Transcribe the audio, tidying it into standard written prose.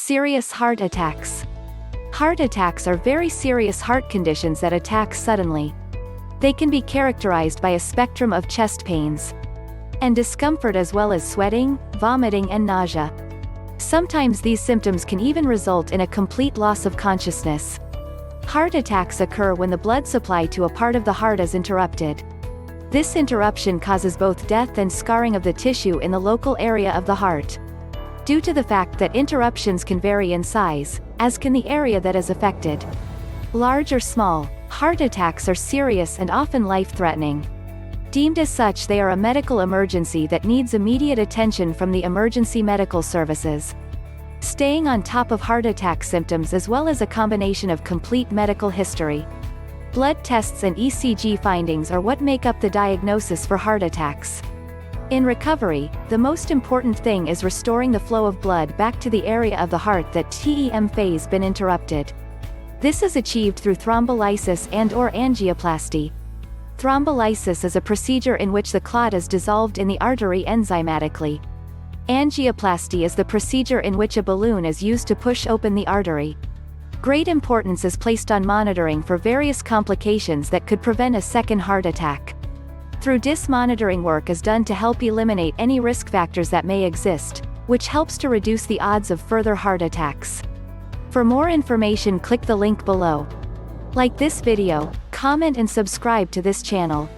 Serious heart attacks. Heart attacks are very serious heart conditions that attack suddenly. They can be characterized by a spectrum of chest pains and discomfort as well as sweating, vomiting and nausea. Sometimes these symptoms can even result in a complete loss of consciousness. Heart attacks occur when the blood supply to a part of the heart is interrupted. This interruption causes both death and scarring of the tissue in the local area of the heart. Due to the fact that interruptions can vary in size, as can the area that is affected. Large or small, heart attacks are serious and often life-threatening. Deemed as such, they are a medical emergency that needs immediate attention from the emergency medical services. Staying on top of heart attack symptoms as well as a combination of complete medical history. Blood tests and ECG findings are what make up the diagnosis for heart attacks. In recovery, the most important thing is restoring the flow of blood back to the area of the heart that TEM phase been interrupted. This is achieved through thrombolysis and/or angioplasty. Thrombolysis is a procedure in which the clot is dissolved in the artery enzymatically. Angioplasty is the procedure in which a balloon is used to push open the artery. Great importance is placed on monitoring for various complications that could prevent a second heart attack. Through this monitoring work is done to help eliminate any risk factors that may exist, which helps to reduce the odds of further heart attacks. For more information, click the link below. Like this video, comment and subscribe to this channel.